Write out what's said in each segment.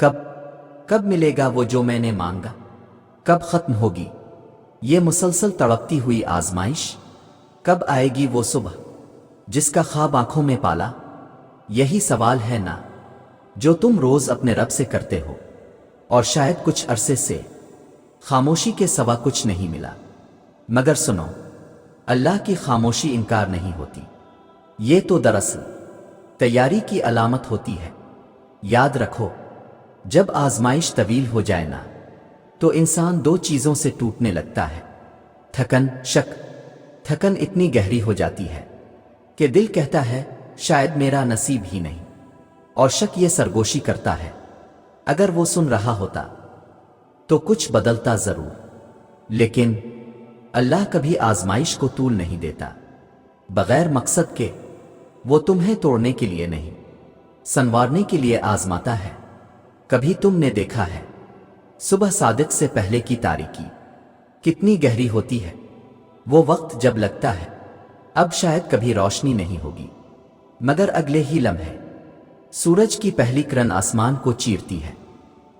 کب کب ملے گا وہ جو میں نے مانگا؟ کب ختم ہوگی یہ مسلسل تڑپتی ہوئی آزمائش؟ کب آئے گی وہ صبح جس کا خواب آنکھوں میں پالا؟ یہی سوال ہے نا جو تم روز اپنے رب سے کرتے ہو، اور شاید کچھ عرصے سے خاموشی کے سوا کچھ نہیں ملا۔ مگر سنو، اللہ کی خاموشی انکار نہیں ہوتی، یہ تو دراصل تیاری کی علامت ہوتی ہے۔ یاد رکھو، جب آزمائش طویل ہو جائے نا تو انسان دو چیزوں سے ٹوٹنے لگتا ہے، تھکن، شک۔ تھکن اتنی گہری ہو جاتی ہے کہ دل کہتا ہے شاید میرا نصیب ہی نہیں، اور شک یہ سرگوشی کرتا ہے اگر وہ سن رہا ہوتا تو کچھ بدلتا ضرور۔ لیکن اللہ کبھی آزمائش کو طول نہیں دیتا بغیر مقصد کے۔ وہ تمہیں توڑنے کے لیے نہیں، سنوارنے کے لیے آزماتا ہے۔ کبھی تم نے دیکھا ہے صبح صادق سے پہلے کی تاریکی کتنی گہری ہوتی ہے؟ وہ وقت جب لگتا ہے اب شاید کبھی روشنی نہیں ہوگی، مگر اگلے ہی لمحے سورج کی پہلی کرن آسمان کو چیرتی ہے۔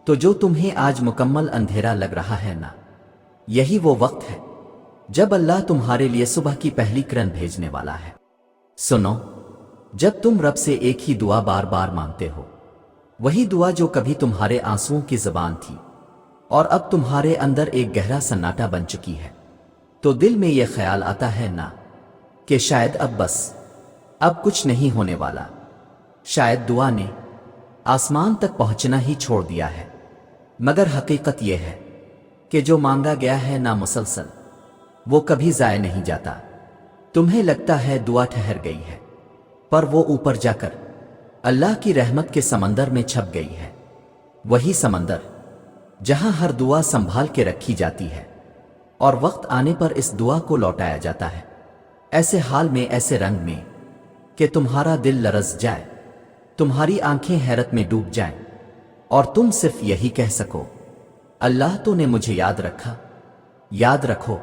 تو جو تمہیں آج مکمل اندھیرا لگ رہا ہے نا، یہی وہ وقت ہے جب اللہ تمہارے لیے صبح کی پہلی کرن بھیجنے والا ہے۔ سنو، جب تم رب سے ایک ہی دعا بار بار مانگتے ہو، وہی دعا جو کبھی تمہارے آنسوؤں کی زبان تھی اور اب تمہارے اندر ایک گہرا سناٹا بن چکی ہے، تو دل میں یہ خیال آتا ہے نا کہ شاید اب کچھ نہیں ہونے والا، شاید دعا نے آسمان تک پہنچنا ہی چھوڑ دیا ہے۔ مگر حقیقت یہ ہے کہ جو مانگا گیا ہے نا مسلسل، وہ کبھی ضائع نہیں جاتا۔ تمہیں لگتا ہے دعا ٹھہر گئی ہے، پر وہ اوپر جا کر اللہ کی رحمت کے سمندر میں چھپ گئی ہے۔ وہی سمندر جہاں ہر دعا سنبھال کے رکھی جاتی ہے، اور وقت آنے پر اس دعا کو لوٹایا جاتا ہے، ایسے حال میں، ایسے رنگ میں کہ تمہارا دل لرز جائے، تمہاری آنکھیں حیرت میں ڈوب جائیں، اور تم صرف یہی کہہ سکو، اللہ تو نے مجھے یاد رکھا۔ یاد رکھو،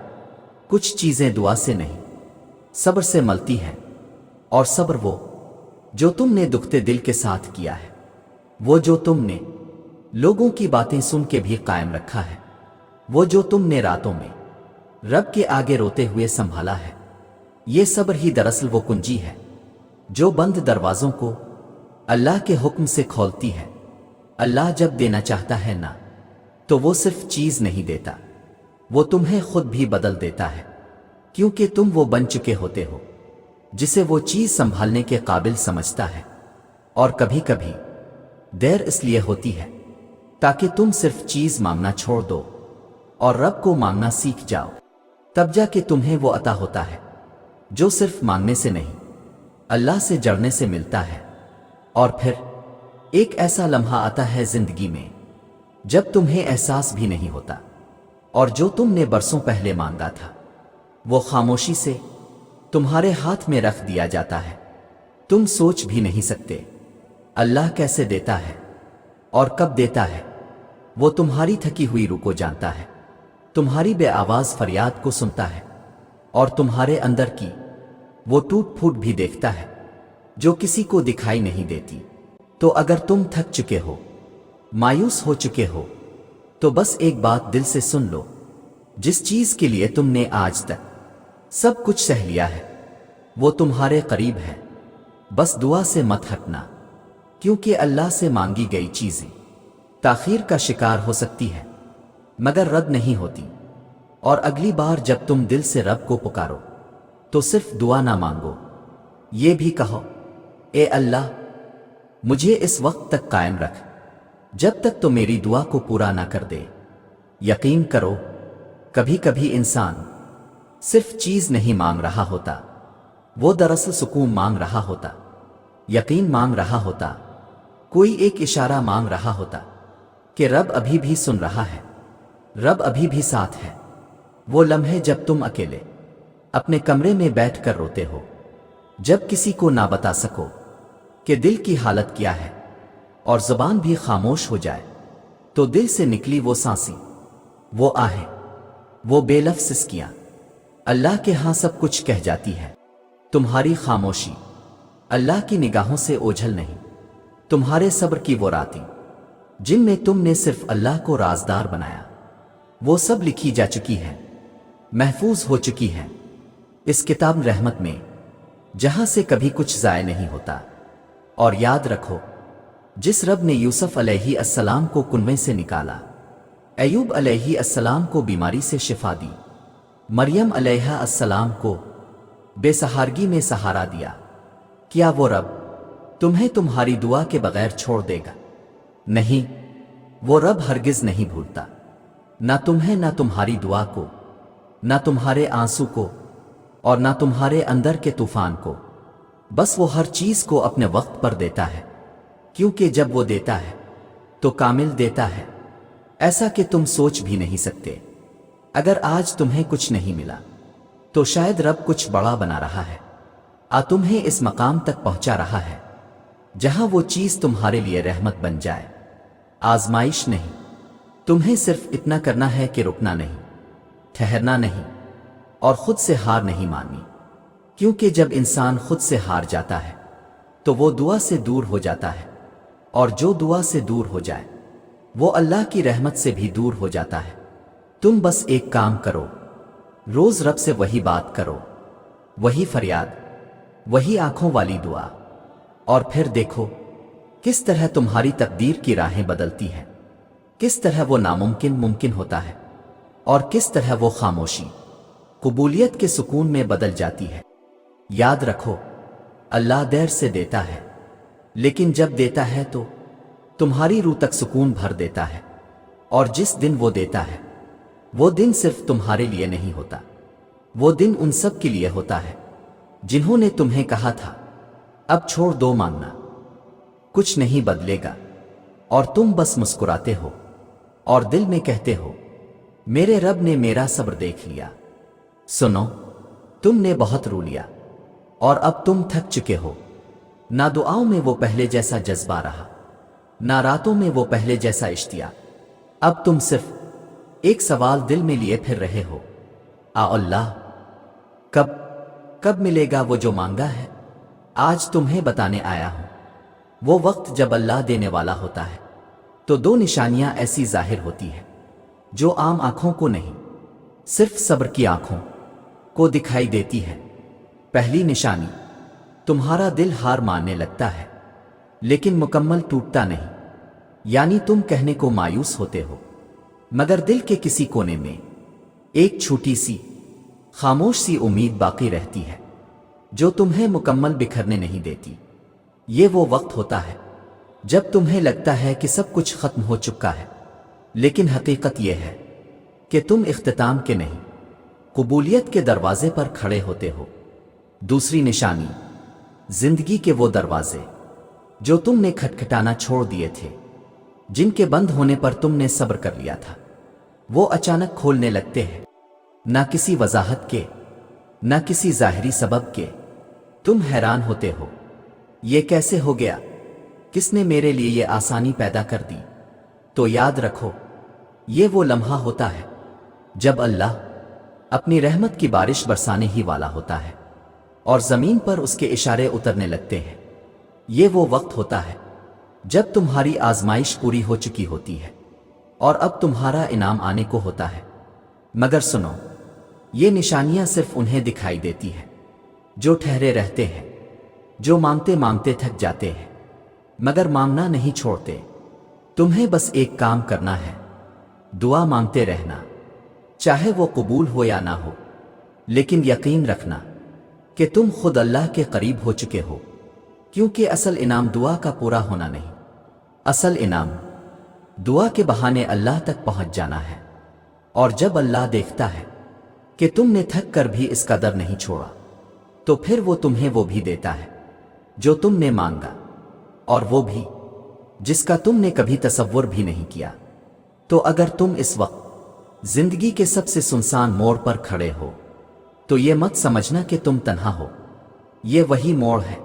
کچھ چیزیں دعا سے نہیں، صبر سے ملتی ہیں، اور صبر وہ جو تم نے دکھتے دل کے ساتھ کیا ہے، وہ جو تم نے لوگوں کی باتیں سن کے بھی قائم رکھا ہے، وہ جو تم نے راتوں میں رب کے آگے روتے ہوئے سنبھالا ہے۔ یہ صبر ہی دراصل وہ کنجی ہے جو بند دروازوں کو اللہ کے حکم سے کھولتی ہے۔ اللہ جب دینا چاہتا ہے نا تو وہ صرف چیز نہیں دیتا، وہ تمہیں خود بھی بدل دیتا ہے، کیونکہ تم وہ بن چکے ہوتے ہو جسے وہ چیز سنبھالنے کے قابل سمجھتا ہے۔ اور کبھی کبھی دیر اس لیے ہوتی ہے تاکہ تم صرف چیز مانگنا چھوڑ دو اور رب کو مانگنا سیکھ جاؤ، تب جا کے تمہیں وہ عطا ہوتا ہے جو صرف مانگنے سے نہیں، اللہ سے جڑنے سے ملتا ہے۔ اور پھر ایک ایسا لمحہ آتا ہے زندگی میں جب تمہیں احساس بھی نہیں ہوتا، اور جو تم نے برسوں پہلے مانگا تھا وہ خاموشی سے تمہارے ہاتھ میں رکھ دیا جاتا ہے۔ تم سوچ بھی نہیں سکتے اللہ کیسے دیتا ہے اور کب دیتا ہے۔ وہ تمہاری تھکی ہوئی روح کو جانتا ہے، تمہاری بے آواز فریاد کو سنتا ہے، اور تمہارے اندر کی وہ ٹوٹ پھوٹ بھی دیکھتا ہے جو کسی کو دکھائی نہیں دیتی۔ تو اگر تم تھک چکے ہو، مایوس ہو چکے ہو، تو بس ایک بات دل سے سن لو، جس چیز کے لیے تم نے آج تک سب کچھ سہ لیا ہے وہ تمہارے قریب ہے۔ بس دعا سے مت ہٹنا، کیونکہ اللہ سے مانگی گئی چیزیں تاخیر کا شکار ہو سکتی ہے مگر رد نہیں ہوتی۔ اور اگلی بار جب تم دل سے رب کو پکارو تو صرف دعا نہ مانگو، یہ بھی کہو، اے اللہ مجھے اس وقت تک قائم رکھ جب تک تو میری دعا کو پورا نہ کر دے۔ یقین کرو، کبھی کبھی انسان صرف چیز نہیں مانگ رہا ہوتا، وہ دراصل سکون مانگ رہا ہوتا، یقین مانگ رہا ہوتا، کوئی ایک اشارہ مانگ رہا ہوتا کہ رب ابھی بھی سن رہا ہے، رب ابھی بھی ساتھ ہے۔ وہ لمحے جب تم اکیلے اپنے کمرے میں بیٹھ کر روتے ہو، جب کسی کو نہ بتا سکو کہ دل کی حالت کیا ہے، اور زبان بھی خاموش ہو جائے، تو دل سے نکلی وہ سانسی، وہ آہیں، وہ بے لفظ سسکیاں اللہ کے ہاں سب کچھ کہہ جاتی ہے۔ تمہاری خاموشی اللہ کی نگاہوں سے اوجھل نہیں، تمہارے صبر کی وہ راتیں जिन में तुमने सिर्फ अल्लाह को राजदार बनाया, वो सब लिखी जा चुकी है, महफूज हो चुकी है इस किताब रहमत में, जहां से कभी कुछ ज़ाय नहीं होता। और याद रखो, जिस रब ने यूसुफ अलैहि अस्सलाम को कुनवे से निकाला, अय्यूब अलैहि अस्सलाम को बीमारी से शिफा दी, मरियम अलैहा अस्सलाम को बेसहारगी में सहारा दिया, क्या वो रब तुम्हें तुम्हारी दुआ के बगैर छोड़ देगा? नहीं, वो रब हरगिज नहीं भूलता, ना तुम्हें, ना तुम्हारी दुआ को, ना तुम्हारे आंसू को, और ना तुम्हारे अंदर के तूफान को। बस वो हर चीज को अपने वक्त पर देता है, क्योंकि जब वो देता है तो कामिल देता है, ऐसा कि तुम सोच भी नहीं सकते। अगर आज तुम्हें कुछ नहीं मिला तो शायद रब कुछ बड़ा बना रहा है, तुम्हें इस मकाम तक पहुंचा रहा है जहां वो चीज तुम्हारे लिए रहमत बन जाए, आजमाइश नहीं। तुम्हें सिर्फ इतना करना है कि रुकना नहीं, ठहरना नहीं, और खुद से हार नहीं माननी, क्योंकि जब इंसान खुद से हार जाता है तो वो दुआ से दूर हो जाता है, और जो दुआ से दूर हो जाए वो अल्लाह की रहमत से भी दूर हो जाता है। तुम बस एक काम करो, रोज रब से वही बात करो, वही फरियाद, वही आंखों वाली दुआ, और फिर देखो किस तरह तुम्हारी तकदीर की राहें बदलती हैं, किस तरह वो नामुमकिन मुमकिन होता है, और किस तरह वो खामोशी कबूलियत के सुकून में बदल जाती है। याद रखो, अल्लाह देर से देता है, लेकिन जब देता है तो तुम्हारी रूह तक सुकून भर देता है। और जिस दिन वो देता है वो दिन सिर्फ तुम्हारे लिए नहीं होता, वो दिन उन सब के लिए होता है जिन्होंने तुम्हें कहा था अब छोड़ दो मांगना, कुछ नहीं बदलेगा, और तुम बस मुस्कुराते हो और दिल में कहते हो मेरे रब ने मेरा सब्र देख लिया। सुनो, तुमने बहुत रो लिया और अब तुम थक चुके हो। ना दुआओं में वो पहले जैसा जज्बा रहा, ना रातों में वो पहले जैसा इश्तियाक। अब तुम सिर्फ एक सवाल दिल में लिए फिर रहे हो, अल्लाह कब मिलेगा वो जो मांगा है? आज तुम्हें बताने आया हूं वो वक्त जब अल्लाह देने वाला होता है तो दो निशानियां ऐसी जाहिर होती है जो आम आंखों को नहीं, सिर्फ सब्र की आंखों को दिखाई देती है। पहली निशानी, तुम्हारा दिल हार मानने लगता है लेकिन मुकम्मल टूटता नहीं, यानी तुम कहने को मायूस होते हो मगर दिल के किसी कोने में एक छोटी सी खामोश सी उम्मीद बाकी रहती है जो तुम्हें मुकम्मल बिखरने नहीं देती। ये वो वक्त होता है जब तुम्हें लगता है कि सब कुछ खत्म हो चुका है, लेकिन हकीकत यह है कि तुम इख्तिताम के नहीं, कबूलियत के दरवाजे पर खड़े होते हो। दूसरी निशानी, जिंदगी के वो दरवाजे जो तुमने खटखटाना छोड़ दिए थे, जिनके बंद होने पर तुमने सब्र कर लिया था, वो अचानक खोलने लगते हैं, ना किसी वजाहत के, ना किसी जाहिरी सबब के। तुम हैरान होते हो, ये कैसे हो गया, किसने मेरे लिए ये आसानी पैदा कर दी? तो याद रखो, ये वो लम्हा होता है जब अल्लाह अपनी रहमत की बारिश बरसाने ही वाला होता है और जमीन पर उसके इशारे उतरने लगते हैं। ये वो वक्त होता है जब तुम्हारी आजमाइश पूरी हो चुकी होती है और अब तुम्हारा इनाम आने को होता है। मगर सुनो, ये निशानियां सिर्फ उन्हें दिखाई देती है जो ठहरे रहते हैं, जो मांगते मांगते थक जाते हैं मगर मांगना नहीं छोड़ते। तुम्हें बस एक काम करना है, दुआ मांगते रहना, चाहे वो कबूल हो या ना हो, लेकिन यकीन रखना कि तुम खुद अल्लाह के करीब हो चुके हो, क्योंकि असल इनाम दुआ का पूरा होना नहीं, असल इनाम दुआ के बहाने अल्लाह तक पहुंच जाना है। और जब अल्लाह देखता है कि तुमने थक कर भी इस कदर नहीं छोड़ा, तो फिर वो तुम्हें वो भी देता है जो तुमने मांगा, और वो भी जिसका तुमने कभी तसव्वुर भी नहीं किया। तो अगर तुम इस वक्त जिंदगी के सबसे सुनसान मोड़ पर खड़े हो तो ये मत समझना कि तुम तन्हा हो। ये वही मोड़ है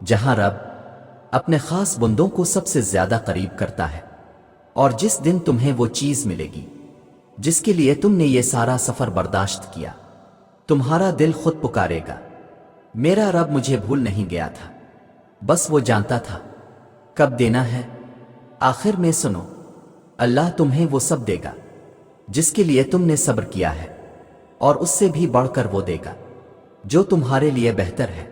जहां रब अपने खास बंदों को सबसे ज्यादा करीब करता है, और जिस दिन तुम्हें वो चीज मिलेगी जिसके लिए तुमने ये सारा सफर बर्दाश्त किया, तुम्हारा दिल खुद पुकारेगा, मेरा रब मुझे भूल नहीं गया था, बस वो जानता था कब देना है, آخر میں سنو، اللہ تمہیں وہ سب دے گا جس کے لیے تم نے صبر کیا ہے، اور اس سے بھی بڑھ کر وہ دے گا جو تمہارے لیے بہتر ہے۔